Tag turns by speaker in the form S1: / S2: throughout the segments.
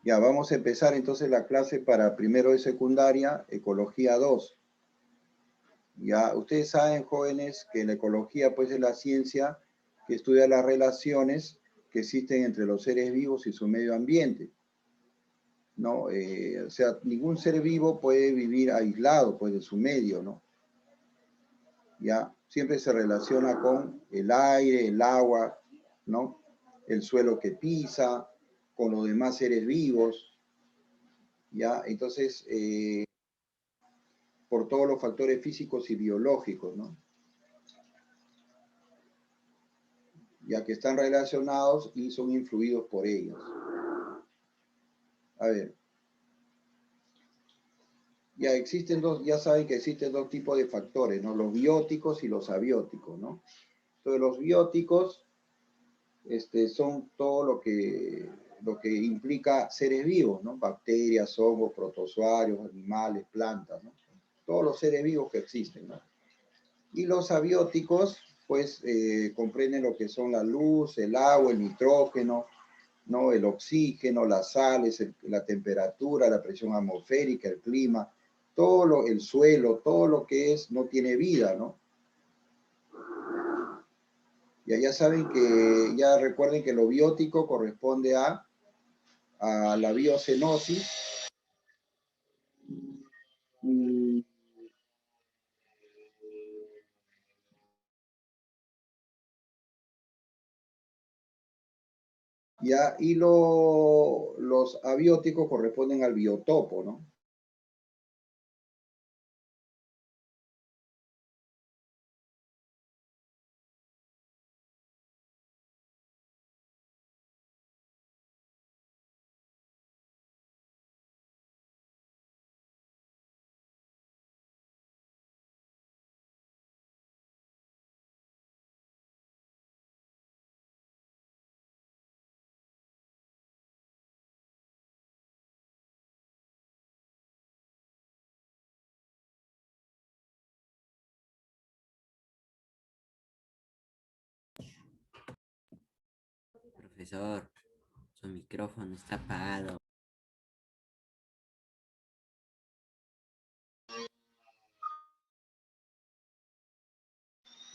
S1: Ya, vamos a empezar entonces la clase para primero de secundaria, Ecología 2. Ya, ustedes saben, jóvenes, que la ecología pues es la ciencia que estudia las relaciones que existen entre los seres vivos y su medio ambiente, ¿no? O sea, ningún ser vivo puede vivir aislado pues de su medio, ¿no? Ya, siempre se relaciona con el aire, el agua, ¿no? El suelo que pisa, con los demás seres vivos, ¿ya? Entonces, por todos los factores físicos y biológicos, ¿no? Ya que están relacionados y son influidos por ellos. A ver. Ya saben que existen dos tipos de factores, ¿no? Los bióticos y los abióticos, ¿no? Entonces, los bióticos son todo lo que implica seres vivos, ¿no? Bacterias, hongos, protozoarios, animales, plantas, ¿no? Todos los seres vivos que existen, ¿no? Y los abióticos, pues, comprenden lo que son la luz, el agua, el nitrógeno, ¿no? El oxígeno, las sales, la temperatura, la presión atmosférica, el clima, el suelo, todo lo que no tiene vida, ¿no? Ya saben que, ya recuerden que lo biótico corresponde a la biocenosis. Ya, y los abióticos corresponden al biotopo, ¿no?
S2: Profesor, su micrófono está apagado.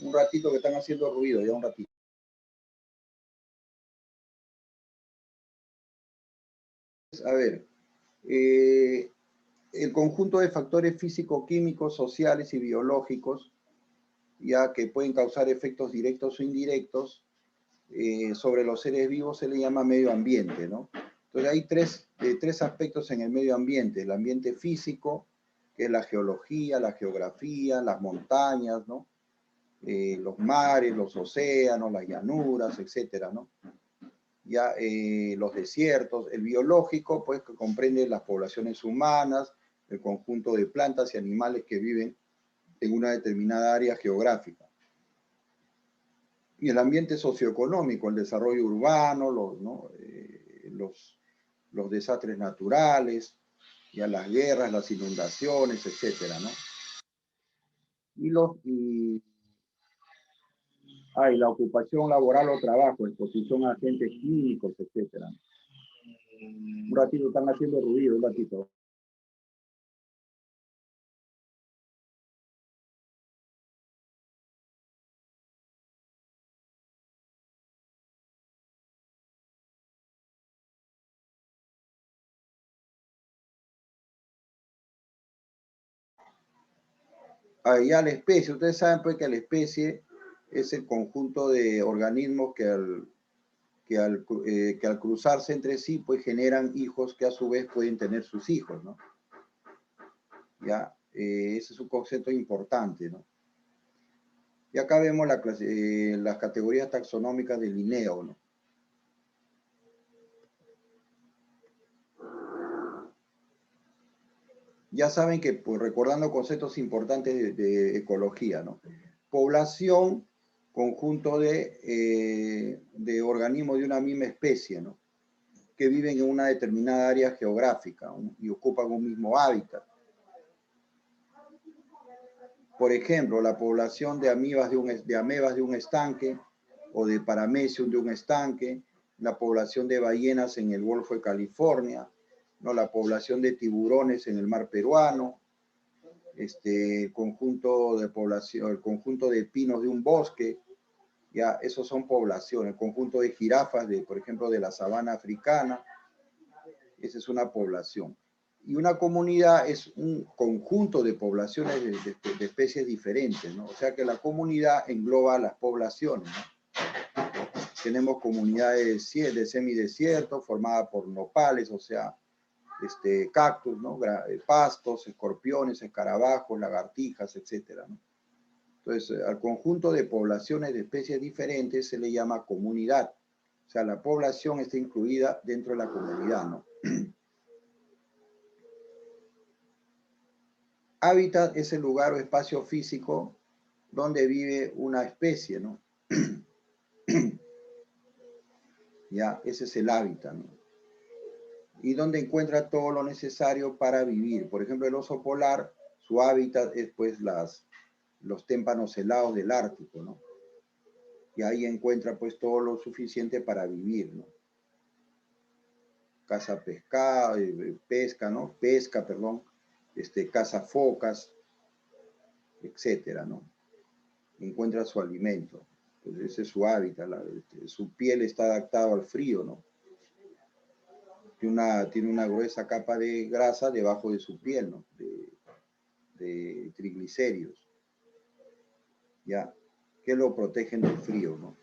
S1: Un ratito que están haciendo ruido, ya un ratito. A ver, el conjunto de factores físico-químicos, sociales y biológicos, ya que pueden causar efectos directos o indirectos sobre los seres vivos, se le llama medio ambiente, ¿no? Entonces hay tres aspectos en el medio ambiente: el ambiente físico, que es la geología, la geografía, las montañas, ¿no? Los mares, los océanos, las llanuras, etcétera, ¿no? Ya los desiertos. El biológico, pues, que comprende las poblaciones humanas, el conjunto de plantas y animales que viven en una determinada área geográfica. Y el ambiente socioeconómico, el desarrollo urbano, los desastres naturales, ya las guerras, las inundaciones, etcétera, ¿no? Y la ocupación laboral o trabajo, exposición a agentes químicos, etcétera. Un ratito están haciendo ruido, un ratito. Ya la especie, ustedes saben pues que la especie es el conjunto de organismos que al cruzarse entre sí pues generan hijos que a su vez pueden tener sus hijos, ¿no? Ya, ese es un concepto importante, ¿no? Y acá vemos las categorías taxonómicas del Linneo, ¿no? Ya saben que, pues, recordando conceptos importantes de ecología, ¿no? Población, conjunto de organismos de una misma especie, ¿no? Que viven en una determinada área geográfica, ¿no? Y ocupan un mismo hábitat. Por ejemplo, la población de amebas de un estanque o de paramecium de un estanque, la población de ballenas en el Golfo de California, ¿no? La población de tiburones en el mar peruano, el conjunto de población, el conjunto de pinos de un bosque, ya, esos son poblaciones. El conjunto de jirafas, por ejemplo, de la sabana africana, esa es una población. Y una comunidad es un conjunto de poblaciones de especies diferentes, ¿no? O sea que la comunidad engloba las poblaciones, ¿no? Tenemos comunidades de semidesierto formadas por nopales, o sea, cactus, ¿no? Pastos, escorpiones, escarabajos, lagartijas, etcétera, ¿no? Entonces, al conjunto de poblaciones de especies diferentes se le llama comunidad. O sea, la población está incluida dentro de la comunidad, ¿no? Hábitat es el lugar o espacio físico donde vive una especie, ¿no? Ya, ese es el hábitat, ¿no? Y donde encuentra todo lo necesario para vivir. Por ejemplo, el oso polar, su hábitat es pues los témpanos helados del Ártico, ¿no? Y ahí encuentra pues todo lo suficiente para vivir, ¿no? Caza pescado, pesca, ¿no? Pesca, perdón, caza focas, etcétera, ¿no? Encuentra su alimento. Entonces, ese es su hábitat, su piel está adaptada al frío, ¿no? Tiene una gruesa capa de grasa debajo de su piel, ¿no? De triglicéridos, ¿ya? Que lo protegen del frío, ¿no?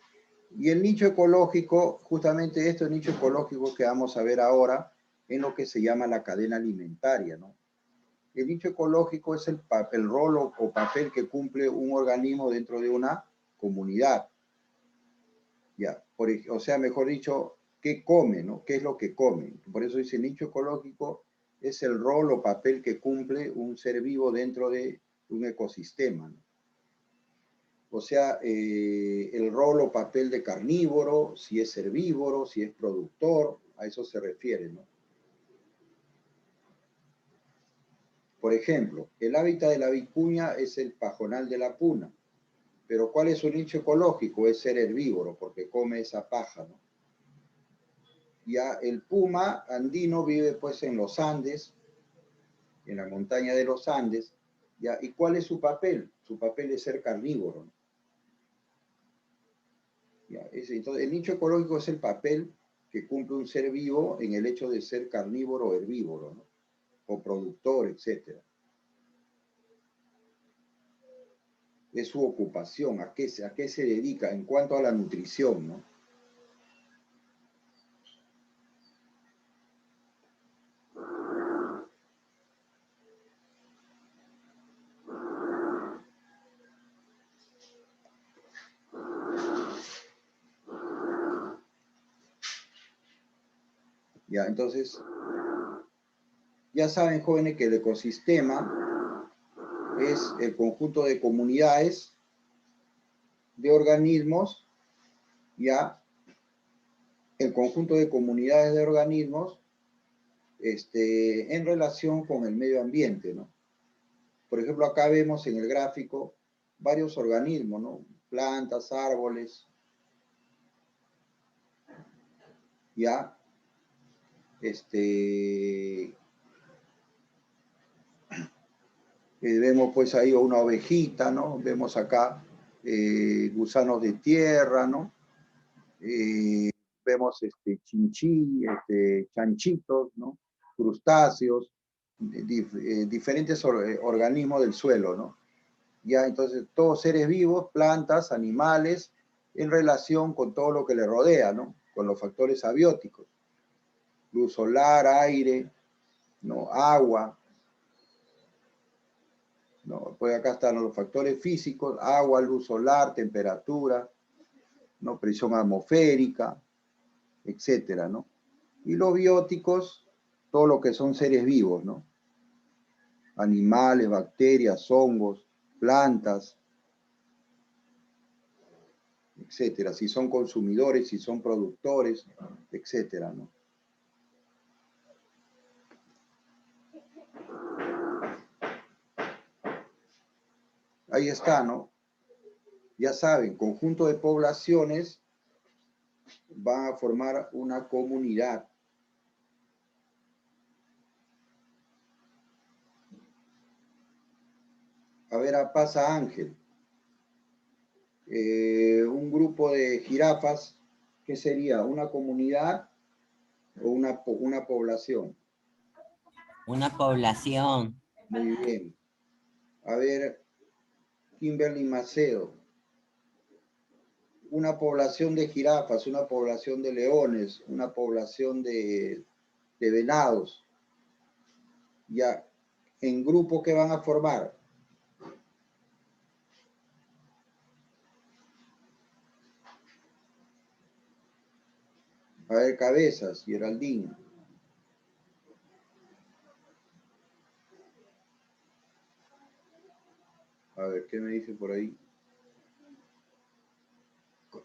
S1: Y el nicho ecológico, justamente esto, el nicho ecológico que vamos a ver ahora, en lo que se llama la cadena alimentaria, ¿no? El nicho ecológico es el rol o papel que cumple un organismo dentro de una comunidad. Ya, o sea, mejor dicho, ¿qué come, no? ¿Qué es lo que come? Por eso dice, el nicho ecológico es el rol o papel que cumple un ser vivo dentro de un ecosistema, ¿no? O sea, el rol o papel de carnívoro, si es herbívoro, si es productor, a eso se refiere, ¿no? Por ejemplo, el hábitat de la vicuña es el pajonal de la puna, pero ¿cuál es su nicho ecológico? Es ser herbívoro, porque come esa paja, ¿no? Ya el puma andino vive pues en los Andes, en la montaña de los Andes, ¿ya? ¿Y cuál es su papel? Su papel es ser carnívoro, ¿no? ¿Ya? Entonces, el nicho ecológico es el papel que cumple un ser vivo en el hecho de ser carnívoro o herbívoro, ¿no? O productor, etc. Es su ocupación, a qué se dedica en cuanto a la nutrición, ¿no? Ya, entonces, ya saben, jóvenes, que el ecosistema es el conjunto de comunidades, de organismos, ya, el conjunto de comunidades de organismos en relación con el medio ambiente, ¿no? Por ejemplo, acá vemos en el gráfico varios organismos, ¿no? Plantas, árboles, ya, vemos pues ahí una ovejita, ¿no? Vemos acá gusanos de tierra, ¿no? Vemos chanchitos, ¿no? Crustáceos, diferentes organismos del suelo, ¿no? Ya, entonces, todos seres vivos, plantas, animales, en relación con todo lo que le rodea, ¿no? Con los factores abióticos. Luz solar, aire, ¿no? Agua, ¿no? Pues acá están los factores físicos, agua, luz solar, temperatura, ¿no? Presión atmosférica, etcétera, ¿no? Y los bióticos, todo lo que son seres vivos, ¿no? Animales, bacterias, hongos, plantas, etcétera. Si son consumidores, si son productores, etcétera, ¿no? Ahí está, ¿no? Ya saben, conjunto de poblaciones van a formar una comunidad. A ver, pasa Ángel. Un grupo de jirafas, ¿qué sería? ¿Una comunidad o una población?
S2: Una población.
S1: Muy bien. A ver, Kimberly Macedo. Una población de jirafas, una población de leones, una población de venados. Ya, en grupo que van a formar. A ver, cabezas, Geraldine. A ver, ¿qué me dice por ahí?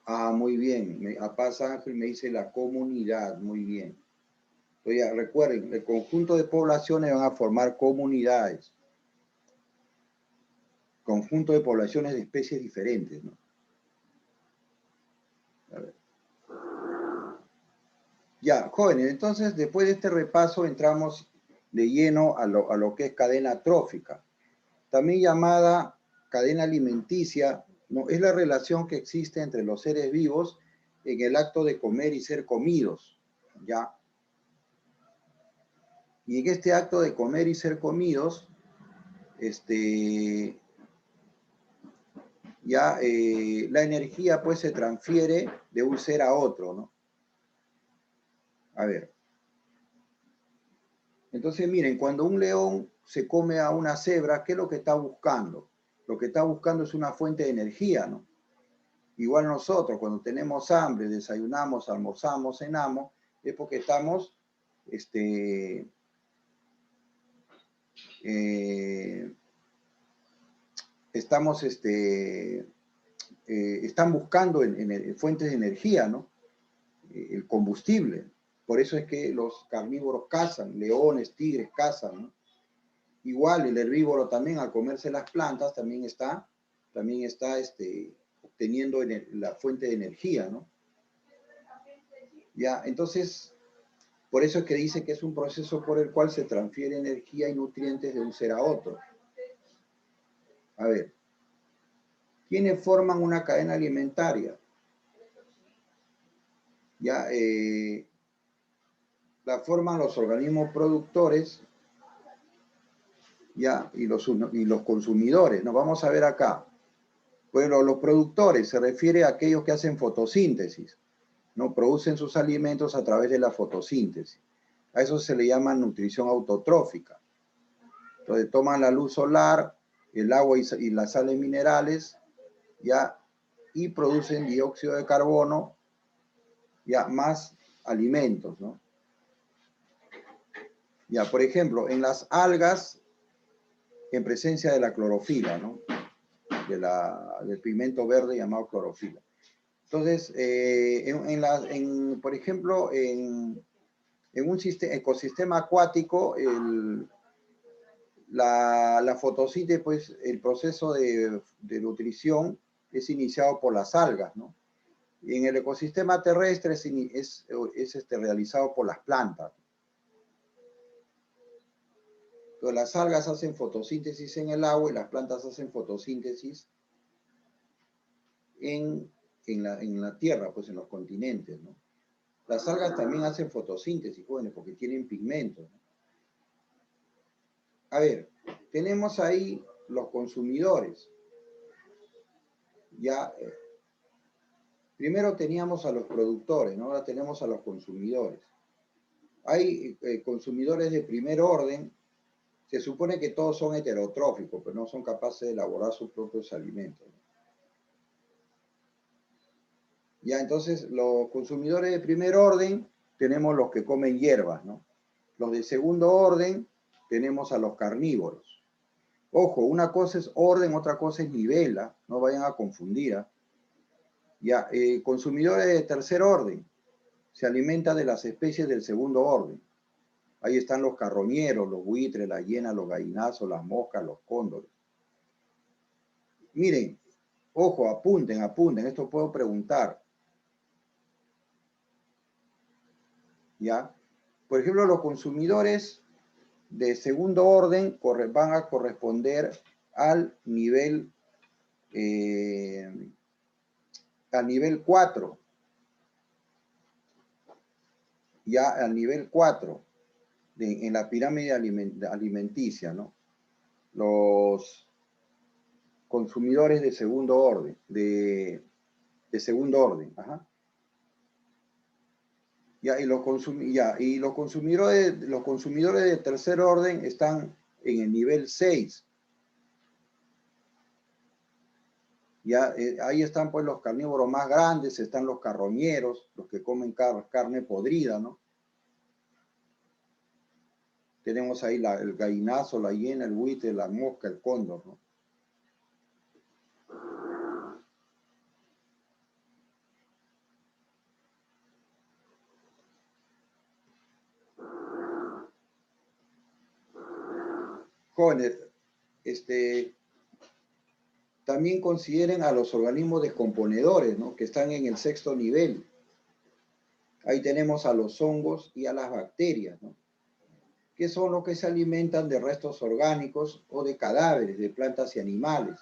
S1: Ah, muy bien. A Paz Ángel me dice la comunidad, muy bien. Entonces, ya, recuerden, el conjunto de poblaciones van a formar comunidades. Conjunto de poblaciones de especies diferentes, ¿no? A ver. Ya, jóvenes, entonces después de este repaso entramos de lleno a lo que es cadena trófica, también llamada cadena alimenticia, ¿no? Es la relación que existe entre los seres vivos en el acto de comer y ser comidos, ¿ya? Y en este acto de comer y ser comidos, ya la energía pues se transfiere de un ser a otro, ¿no? A ver. Entonces, miren, cuando un león se come a una cebra, ¿qué es lo que está buscando? Lo que está buscando es una fuente de energía, ¿no? Igual nosotros, cuando tenemos hambre, desayunamos, almorzamos, cenamos, es porque estamos, eh, estamos, están buscando en fuentes de energía, ¿no? El combustible. Por eso es que los carnívoros cazan, leones, tigres cazan, ¿no? Igual el herbívoro también al comerse las plantas también está obteniendo la fuente de energía, ¿no? Ya, entonces, por eso es que dice que es un proceso por el cual se transfiere energía y nutrientes de un ser a otro. A ver, ¿quiénes forman una cadena alimentaria? Ya, la forman los organismos productores, ya, y los consumidores. Nos vamos a ver acá. Bueno, los productores se refiere a aquellos que hacen fotosíntesis, ¿no? Producen sus alimentos a través de la fotosíntesis. A eso se le llama nutrición autotrófica. Entonces toman la luz solar, el agua y las sales minerales, ya, y producen dióxido de carbono, ya, más alimentos, ¿no? Ya, por ejemplo, en las algas, en presencia de la clorofila, ¿no? Del pigmento verde llamado clorofila. Entonces, por ejemplo, en un ecosistema acuático, la fotosíntesis, pues el proceso de nutrición es iniciado por las algas, ¿no? Y en el ecosistema terrestre es realizado por las plantas. Entonces, las algas hacen fotosíntesis en el agua y las plantas hacen fotosíntesis en la tierra, pues en los continentes, ¿no? Las algas también hacen fotosíntesis, jóvenes, porque tienen pigmentos, ¿no? A ver, tenemos ahí los consumidores. Ya, primero teníamos a los productores, ¿no? Ahora tenemos a los consumidores. Hay consumidores de primer orden. Se supone que todos son heterotróficos, pero no son capaces de elaborar sus propios alimentos, ¿no? Ya, entonces, los consumidores de primer orden, tenemos los que comen hierbas, ¿no? Los de segundo orden, tenemos a los carnívoros. Ojo, una cosa es orden, otra cosa es nivel, ¿eh? No vayan a confundir, ¿eh? Ya, consumidores de tercer orden, se alimenta de las especies del segundo orden. Ahí están los carroñeros, los buitres, las hienas, los gallinazos, las moscas, los cóndores. Miren, ojo, apunten, esto puedo preguntar. ¿Ya? Por ejemplo, los consumidores de segundo orden van a corresponder al nivel 4. Ya al nivel 4, en la pirámide alimenticia, ¿no? Los consumidores de segundo orden, de segundo orden, ajá. Ya, y los consumidores de tercer orden están en el nivel 6. Ya, ahí están pues los carnívoros más grandes, están los carroñeros, los que comen carne podrida, ¿no? Tenemos ahí el gallinazo, la hiena, el buitre, la mosca, el cóndor, ¿no? Jóvenes, también consideren a los organismos descomponedores, ¿no? Que están en el 6º nivel. Ahí tenemos a los hongos y a las bacterias, ¿no? Que son los que se alimentan de restos orgánicos o de cadáveres de plantas y animales.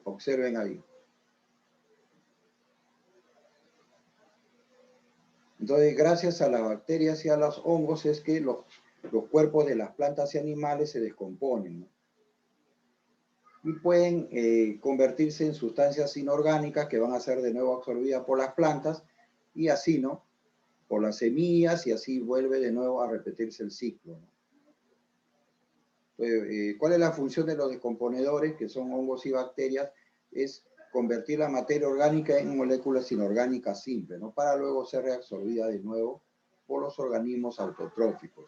S1: Observen ahí. Entonces, gracias a las bacterias y a los hongos es que los cuerpos de las plantas y animales se descomponen, ¿no? Y pueden convertirse en sustancias inorgánicas que van a ser de nuevo absorbidas por las plantas y así, ¿no? Por las semillas y así vuelve de nuevo a repetirse el ciclo, ¿no? Entonces, ¿cuál es la función de los descomponedores, que son hongos y bacterias? Es convertir la materia orgánica en moléculas inorgánicas simples, ¿no? Para luego ser reabsorbida de nuevo por los organismos autotróficos.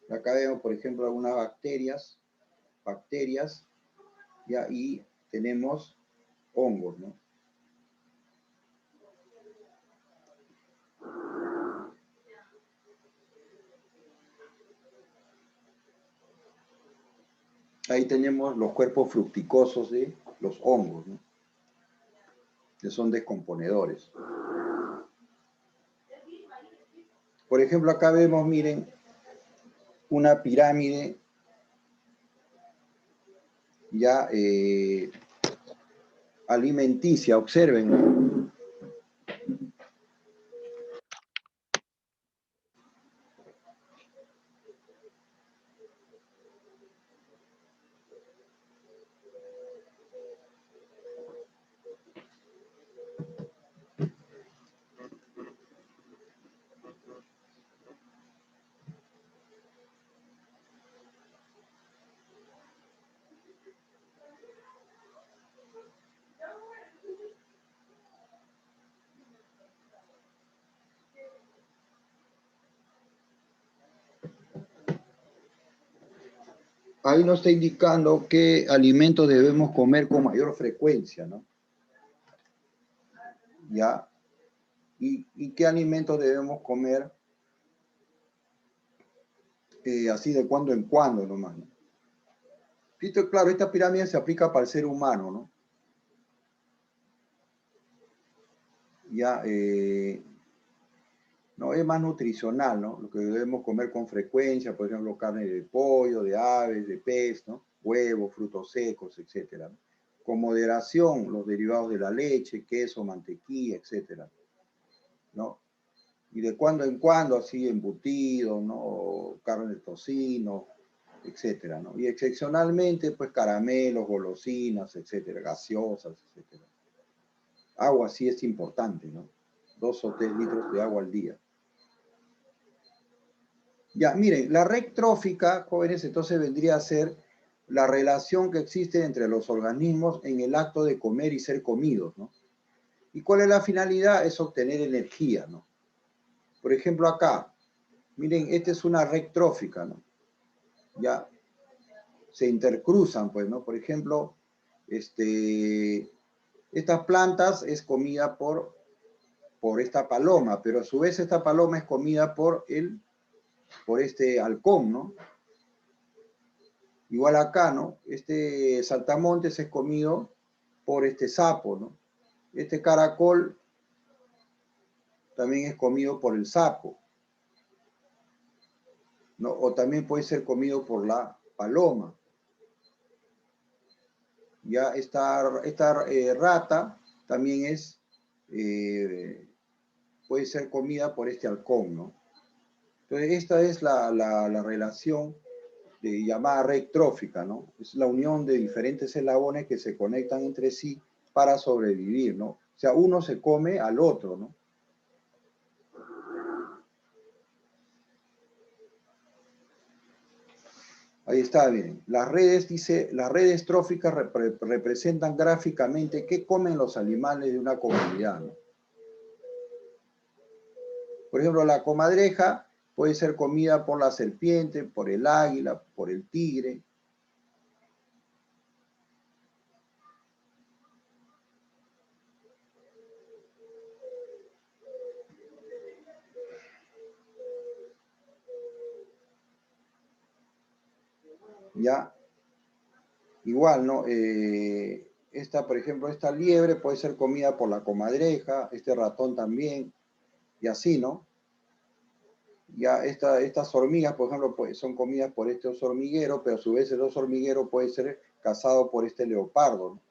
S1: Acá vemos, por ejemplo, algunas bacterias, y tenemos hongos, ¿no? Ahí tenemos los cuerpos fructicosos de los hongos, ¿no? Que son descomponedores. Por ejemplo, acá vemos, miren, una pirámide ya alimenticia, observen. Ahí nos está indicando qué alimentos debemos comer con mayor frecuencia, ¿no? ¿Ya? ¿Y qué alimentos debemos comer así de cuando en cuando nomás, ¿no? Claro, esta pirámide se aplica para el ser humano, ¿no? Ya, no, es más nutricional, ¿no? Lo que debemos comer con frecuencia, por ejemplo, carne de pollo, de aves, de pez, ¿no? Huevos, frutos secos, etcétera, ¿no? Con moderación, los derivados de la leche, queso, mantequilla, etcétera, ¿no? Y de cuando en cuando, así embutidos, ¿no? Carne de tocino, etcétera, ¿no? Y excepcionalmente, pues caramelos, golosinas, etcétera, gaseosas, etcétera. Agua sí es importante, ¿no? 2 o 3 litros de agua al día. Ya, miren, la red trófica, jóvenes, entonces vendría a ser la relación que existe entre los organismos en el acto de comer y ser comidos, ¿no? ¿Y cuál es la finalidad? Es obtener energía, ¿no? Por ejemplo, acá, miren, esta es una red trófica, ¿no? Ya, se intercruzan, pues, ¿no? Por ejemplo, estas plantas es comida por esta paloma, pero a su vez esta paloma es comida por este halcón, ¿no? Igual acá, ¿no? Este saltamontes es comido por este sapo, ¿no? Este caracol también es comido por el sapo, ¿no? O también puede ser comido por la paloma. Ya esta rata también es, puede ser comida por este halcón, ¿no? Entonces esta es la relación llamada red trófica, ¿no? Es la unión de diferentes eslabones que se conectan entre sí para sobrevivir, ¿no? O sea, uno se come al otro, ¿no? Ahí está, miren. Las redes, dice, las redes tróficas representan gráficamente qué comen los animales de una comunidad, ¿no? Por ejemplo, la comadreja puede ser comida por la serpiente, por el águila, por el tigre. Ya, igual, ¿no? Esta, por ejemplo, esta liebre puede ser comida por la comadreja, este ratón también, y así, ¿no? Ya estas hormigas, por ejemplo, pues, son comidas por este oso hormiguero, pero a su vez el oso hormiguero puede ser cazado por este leopardo, ¿no?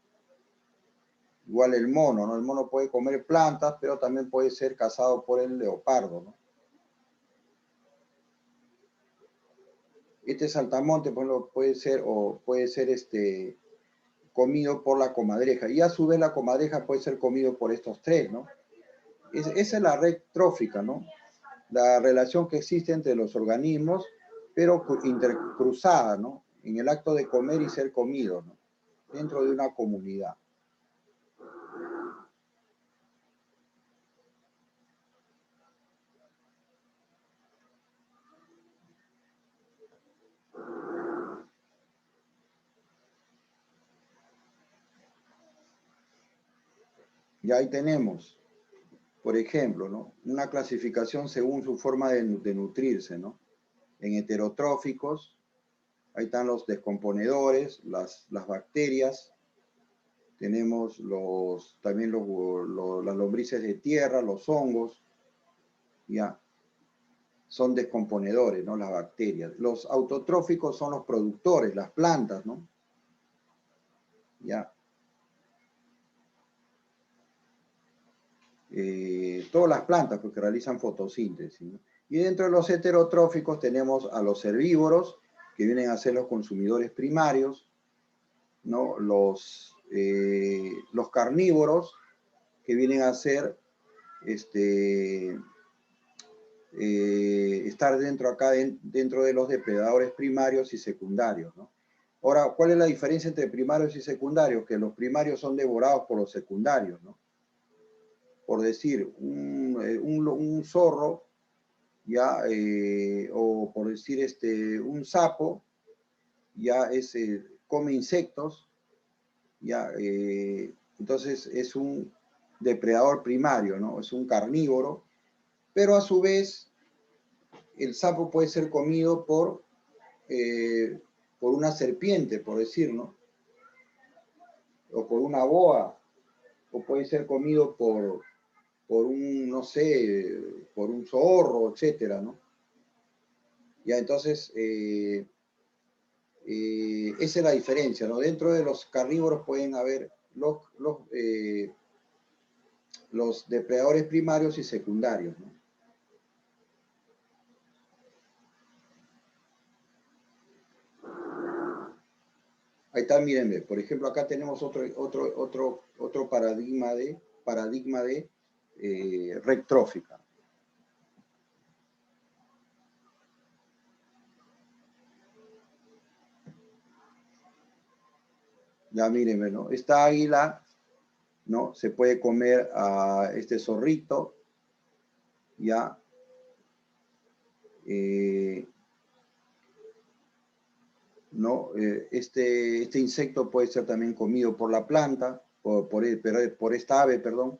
S1: Igual el mono, ¿no? El mono puede comer plantas, pero también puede ser cazado por el leopardo, ¿no? Este saltamonte, por ejemplo, puede ser comido por la comadreja. Y a su vez la comadreja puede ser comido por estos tres, ¿no? Esa es la red trófica, ¿no? La relación que existe entre los organismos, pero intercruzada, ¿no? En el acto de comer y ser comido, ¿no? Dentro de una comunidad. Y ahí tenemos, por ejemplo, ¿no? Una clasificación según su forma de nutrirse, ¿no? En heterotróficos, ahí están los descomponedores, las bacterias, tenemos también las lombrices de tierra, los hongos, ya, son descomponedores, ¿no? Las bacterias. Los autotróficos son los productores, las plantas, ¿no? Ya. Todas las plantas porque realizan fotosíntesis, ¿no? Y dentro de los heterotróficos tenemos a los herbívoros, que vienen a ser los consumidores primarios, ¿no? Los carnívoros, que vienen a ser estar dentro de los depredadores primarios y secundarios, ¿no? Ahora, ¿cuál es la diferencia entre primarios y secundarios? Que los primarios son devorados por los secundarios, ¿no? Por decir, un zorro, ya, o por decir un sapo, ya come insectos, ya, entonces es un depredador primario, ¿no? Es un carnívoro, pero a su vez el sapo puede ser comido por una serpiente, por decir, ¿no? O por una boa, o puede ser comido por un, no sé, por un zorro, etcétera, ¿no? Ya, entonces, esa es la diferencia, ¿no? Dentro de los carnívoros pueden haber los depredadores primarios y secundarios, ¿no? Ahí está, mírenme, por ejemplo, acá tenemos otro paradigma de red trófica. Ya mírenme, ¿no? Esta águila, ¿no? Se puede comer a este zorrito, ya. ¿No? Este insecto puede ser también comido por la planta, por esta ave, perdón,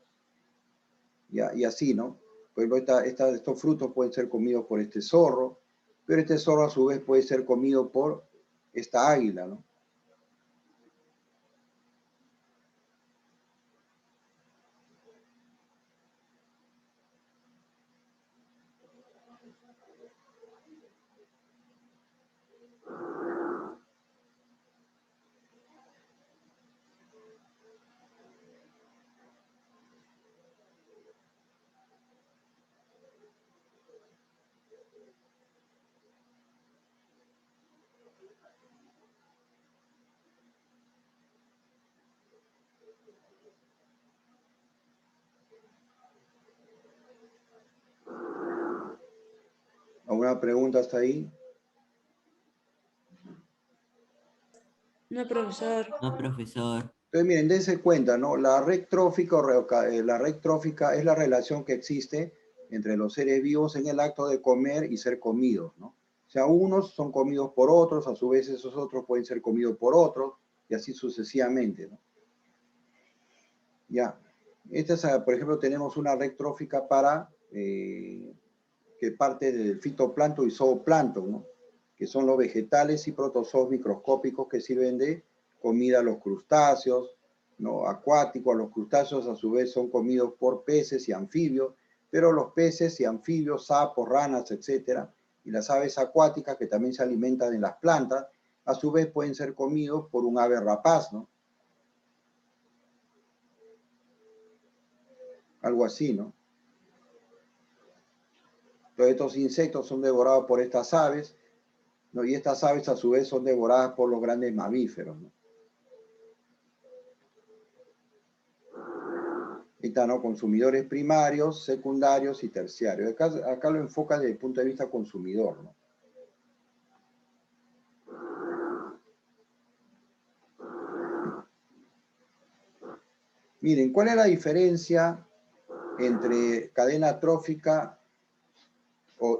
S1: y así, ¿no? Por ejemplo, estos frutos pueden ser comidos por este zorro, pero este zorro a su vez puede ser comido por esta águila, ¿no? ¿Alguna pregunta hasta ahí?
S3: No, profesor.
S2: No, profesor.
S1: Entonces, miren, dense cuenta, ¿no? La red trófica, la red trófica es la relación que existe entre los seres vivos en el acto de comer y ser comidos, ¿no? O sea, unos son comidos por otros, a su vez esos otros pueden ser comidos por otros, y así sucesivamente, ¿no? Ya. Esta es, por ejemplo, tenemos una red trófica para que parte del fitoplancton y zooplancton, ¿no? Que son los vegetales y protozoos microscópicos que sirven de comida a los crustáceos, ¿no? Acuáticos. Los crustáceos a su vez son comidos por peces y anfibios, pero los peces y anfibios, sapos, ranas, etcétera, y las aves acuáticas que también se alimentan en las plantas, a su vez pueden ser comidos por un ave rapaz, ¿no? Algo así, ¿no? Todos estos insectos son devorados por estas aves, ¿no? Y estas aves a su vez son devoradas por los grandes mamíferos, ¿no? Ahí está, ¿no? Consumidores primarios, secundarios y terciarios. Acá lo enfoca desde el punto de vista consumidor, ¿no? Miren, ¿cuál es la diferencia entre cadena trófica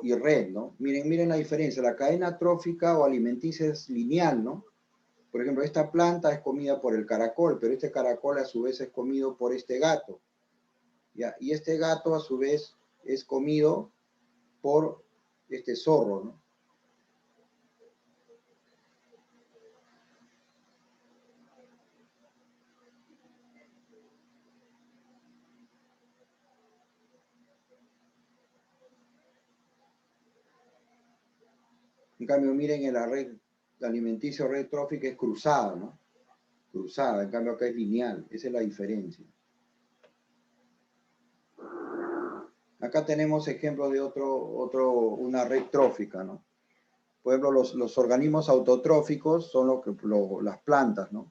S1: y red, ¿no? Miren la diferencia. La cadena trófica o alimenticia es lineal, ¿no? Por ejemplo, esta planta es comida por el caracol, pero este caracol a su vez es comido por este gato, ¿ya? Y este gato a su vez es comido por este zorro, ¿no? En cambio, miren en la red alimenticia o red trófica es cruzada, ¿no? Cruzada, en cambio acá es lineal. Esa es la diferencia. Acá tenemos ejemplos de una red trófica, ¿no? Por ejemplo, los organismos autotróficos son las plantas, ¿no?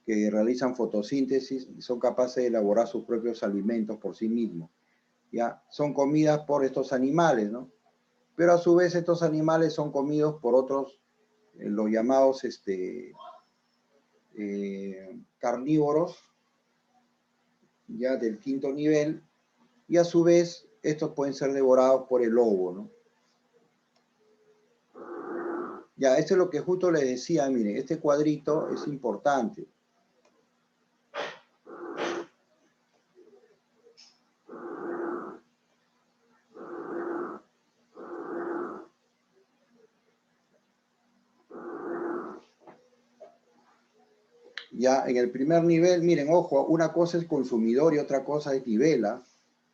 S1: Que realizan fotosíntesis y son capaces de elaborar sus propios alimentos por sí mismos. ¿Ya? Son comidas por estos animales, ¿no? Pero a su vez estos animales son comidos por otros, los llamados carnívoros, ya del quinto nivel, y a su vez estos pueden ser devorados por el lobo, ¿no? Ya, esto es lo que justo les decía, miren, este cuadrito es importante. Ya, en el primer nivel, miren, ojo, una cosa es consumidor y otra cosa es nivela,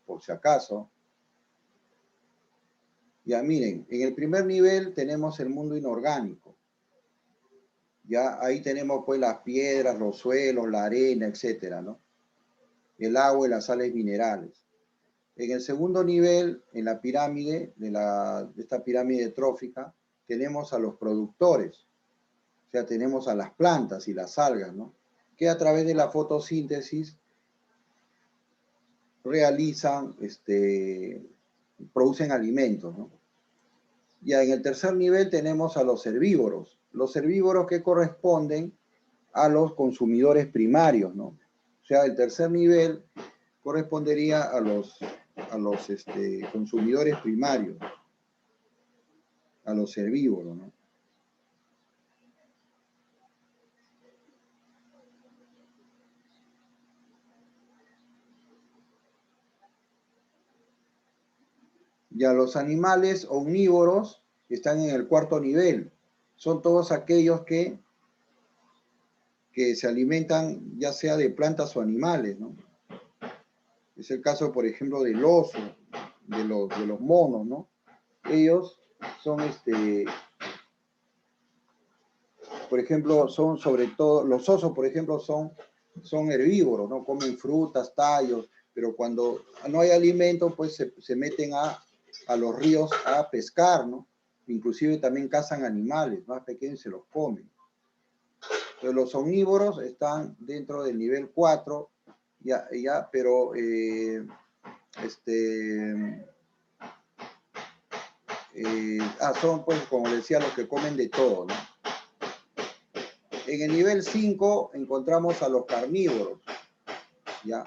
S1: por si acaso. Ya, miren, en el primer nivel tenemos el mundo inorgánico. Ya, ahí tenemos pues las piedras, los suelos, la arena, etcétera, ¿no? El agua y las sales minerales. En el segundo nivel, en la pirámide, de esta pirámide trófica, tenemos a los productores. O sea, tenemos a las plantas y las algas, ¿no? Que a través de la fotosíntesis realizan, producen alimentos, ¿no? Ya en el tercer nivel tenemos a los herbívoros que corresponden a los consumidores primarios, ¿no? O sea, el tercer nivel correspondería a los consumidores primarios, a los herbívoros, ¿no? Ya los animales omnívoros están en el cuarto nivel, son todos aquellos que se alimentan ya sea de plantas o animales, ¿no? Es el caso, por ejemplo, del oso, de los monos, ¿no? Ellos son, por ejemplo, son sobre todo, los osos, por ejemplo, son herbívoros, ¿no? Comen frutas, tallos, pero cuando no hay alimento, pues se meten a los ríos a pescar, ¿no? Inclusive también cazan animales más pequeños y se los comen. Entonces, los omnívoros están dentro del nivel 4, pero son, pues, como decía, los que comen de todo, ¿no? En el nivel 5 encontramos a los carnívoros, ¿ya?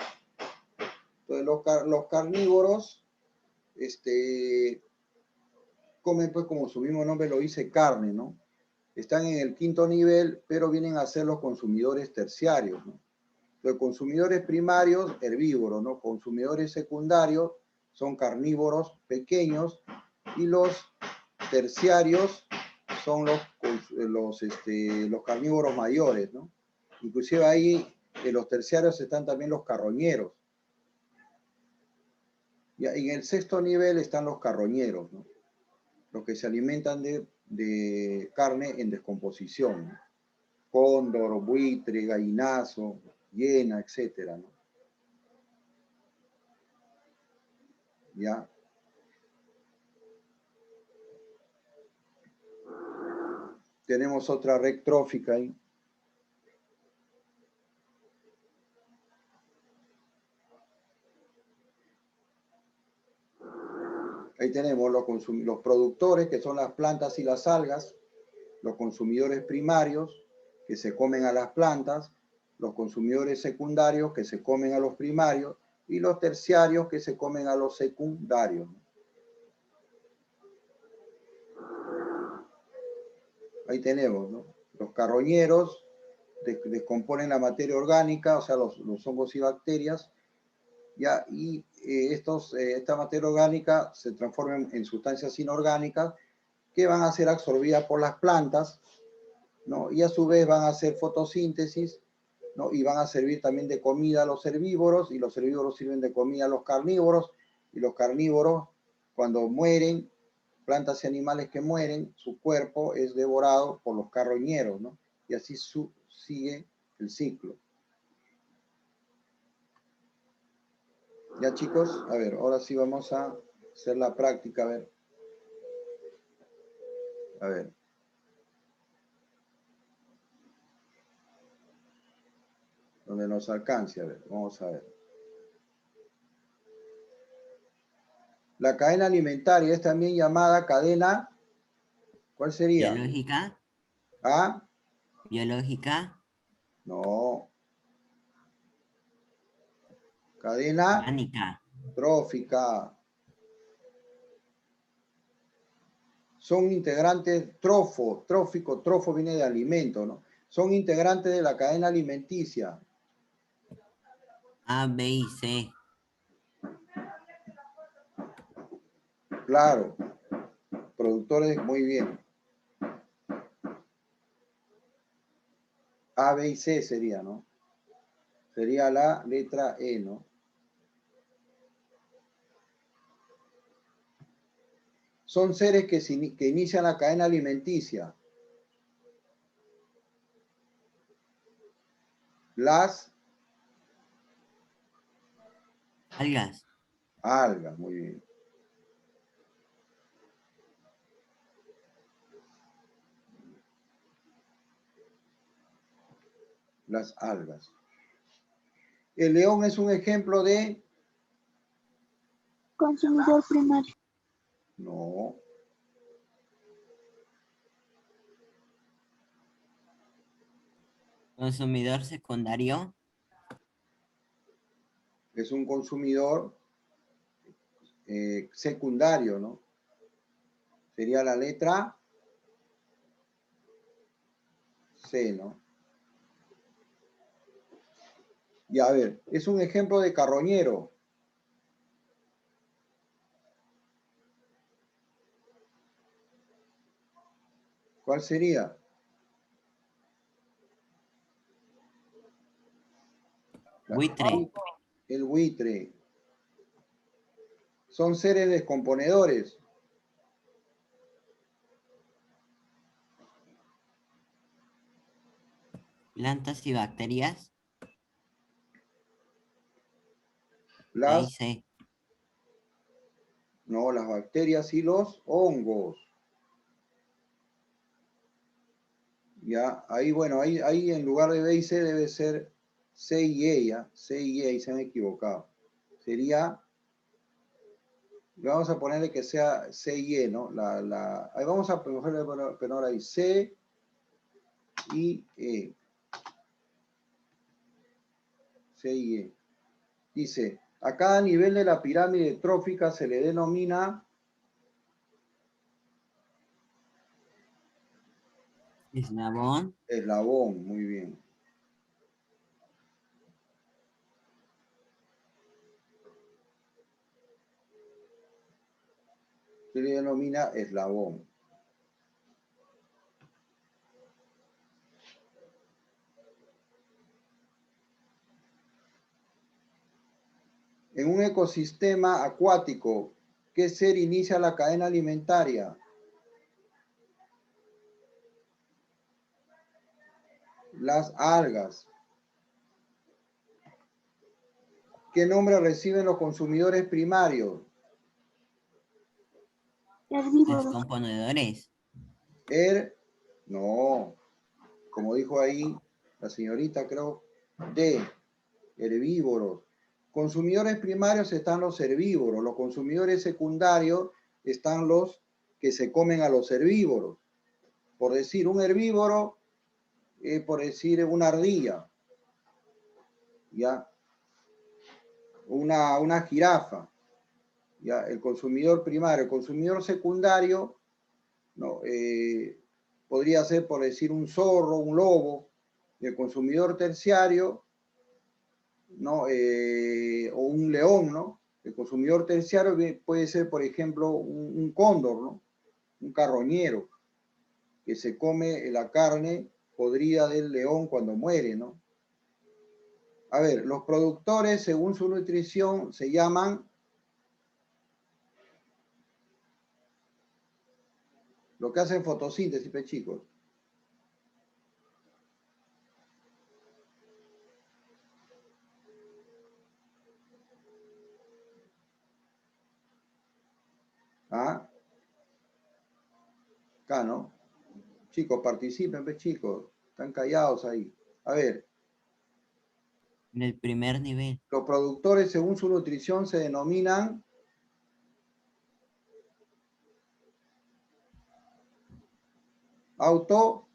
S1: Entonces, los carnívoros comen, pues, como su mismo nombre lo dice, carne, ¿no? Están en el 5.º nivel, pero vienen a ser los consumidores terciarios, ¿no? Los consumidores primarios, herbívoros, ¿no? Consumidores secundarios son carnívoros pequeños y los terciarios son los carnívoros mayores, ¿no? Inclusive ahí en los terciarios están también los carroñeros. Y en el 6.º nivel están los carroñeros, ¿no? Los que se alimentan de carne en descomposición, ¿no? Cóndor, buitre, gallinazo, hiena, etcétera, ¿no? ¿Ya? Tenemos otra red trófica ahí. Ahí tenemos los productores, que son las plantas y las algas, los consumidores primarios, que se comen a las plantas, los consumidores secundarios, que se comen a los primarios, y los terciarios, que se comen a los secundarios. Ahí tenemos, ¿no? Los carroñeros descomponen la materia orgánica, o sea, los hongos y bacterias, ¿ya? Y esta materia orgánica se transforma en sustancias inorgánicas que van a ser absorbidas por las plantas, ¿no? Y a su vez van a hacer fotosíntesis, ¿no? Y van a servir también de comida a los herbívoros, y los herbívoros sirven de comida a los carnívoros, y los carnívoros, cuando mueren, plantas y animales que mueren, su cuerpo es devorado por los carroñeros, ¿no? Y así sigue el ciclo. Ya, chicos, a ver, ahora sí vamos a hacer la práctica, a ver. A ver. Donde nos alcance, a ver, vamos a ver. La cadena alimentaria es también llamada cadena, ¿cuál sería?
S2: ¿Biológica?
S1: ¿Ah?
S2: ¿Biológica?
S1: No. Cadena
S2: Orgánica.
S1: trófica. Son integrantes, trófico viene de alimento, ¿no? Son integrantes de la cadena alimenticia.
S2: A, B y C.
S1: Claro. Productores, muy bien. A, B y C sería, ¿no? Sería la letra E, ¿no? Son seres que inician la cadena alimenticia. Las
S2: Algas.
S1: algas, muy bien. Las algas. El león es un ejemplo de...
S4: Consumidor primario.
S1: No.
S2: Consumidor secundario.
S1: Es un consumidor secundario, ¿no? Sería la letra C, ¿no? Y a ver, es un ejemplo de carroñero. ¿Cuál sería?
S2: Buitre.
S1: El buitre. Son seres descomponedores.
S2: Plantas y bacterias. Ahí
S1: Las,
S2: sí.
S1: no, las bacterias y los hongos. Ya, ahí, bueno, ahí en lugar de B y C debe ser C y E, ya. C y E, y se han equivocado. Sería, vamos a ponerle que sea C y E, ¿no? Ahí vamos a ponerle, pero ahora ahí, C y E. C y E. Dice, a cada nivel de la pirámide trófica se le denomina
S2: Eslabón.
S1: eslabón, muy bien. Se le denomina eslabón. En un ecosistema acuático, ¿qué ser inicia la cadena alimentaria? Las algas. ¿Qué nombre reciben los consumidores primarios?
S3: Herbívoro.
S2: Descomponedores.
S1: No, como dijo ahí la señorita, creo, D, herbívoros. Consumidores primarios están los herbívoros, los consumidores secundarios están los que se comen a los herbívoros. Por decir, un herbívoro, por decir una ardilla, ¿ya? Una jirafa, ¿ya? El consumidor primario. El consumidor secundario, ¿no? Podría ser, por decir, un zorro, un lobo. Y el consumidor terciario, ¿no? O un león, ¿no? El consumidor terciario puede ser, por ejemplo, un cóndor, ¿no? Un carroñero, que se come la carne podrida del león cuando muere, ¿no? A ver, los productores, según su nutrición, se llaman lo que hacen fotosíntesis, pues, chicos. ¿Ah? Acá, ¿no? Chicos, participen, pues, chicos. Están callados ahí. A ver,
S2: En el primer nivel.
S1: los productores, según su nutrición, se denominan auto.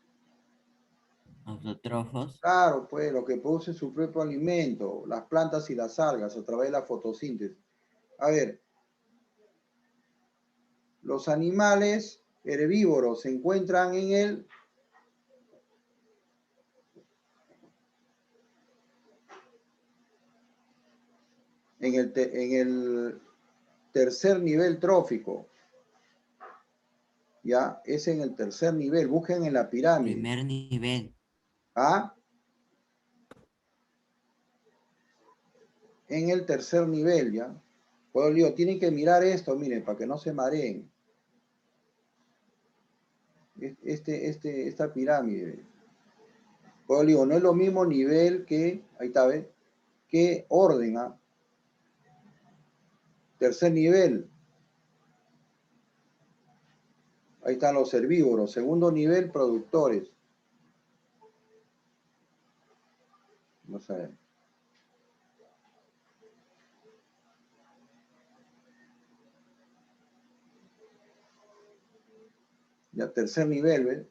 S2: Autotrofos.
S1: Claro, pues, lo que produce su propio alimento, las plantas y las algas a través de la fotosíntesis. A ver, los animales herbívoros se encuentran en el tercer nivel trófico. Ya, es en el tercer nivel. Busquen en la pirámide.
S2: Primer nivel.
S1: ¿Ah? En el tercer nivel, ¿ya? Pues digo, tienen que mirar esto, miren, para que no se mareen. Esta pirámide. Pues digo, no es lo mismo nivel que, ahí está, ¿ves? Que orden, ¿ah? Tercer nivel. Ahí están los herbívoros. Segundo nivel, productores. No sé. Ya, tercer nivel, ¿ves?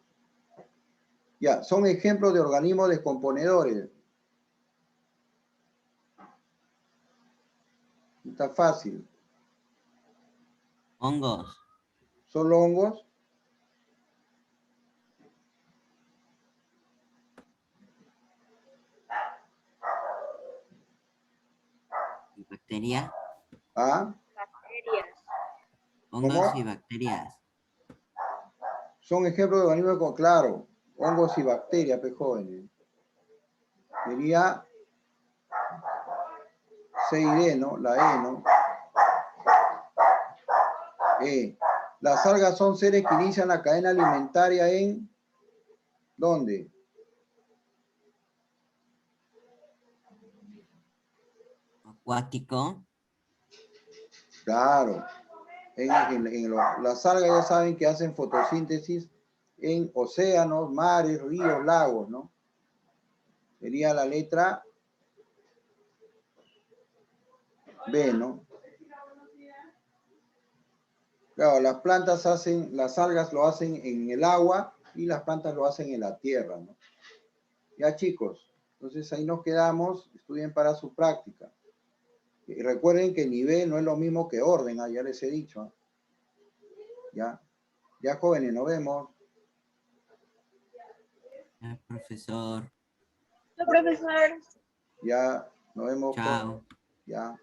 S1: Ya, son ejemplos de organismos descomponedores. Está fácil.
S2: Hongos.
S1: Son hongos.
S2: Bacteria.
S1: ¿Ah?
S3: Bacterias.
S2: Hongos y
S1: ¿Cómo?
S2: bacterias.
S1: Son ejemplos de organismos con, claro, hongos y bacterias, pues, jóvenes. Sería C y D, ¿no? La E, ¿no? E. Las algas son seres que inician la cadena alimentaria en... ¿Dónde?
S2: Acuático.
S1: Claro. Las algas ya saben que hacen fotosíntesis en océanos, mares, ríos, lagos, ¿no? Sería la letra B, ¿no? Claro, las plantas hacen, las algas lo hacen en el agua y las plantas lo hacen en la tierra, ¿no? Ya, chicos, entonces ahí nos quedamos, estudien para su práctica. Y recuerden que nivel no es lo mismo que orden, ya les he dicho. Ya, ya jóvenes, nos vemos.
S2: Profesor.
S3: Profesor.
S1: Ya, nos vemos.
S2: Chao.
S1: Ya.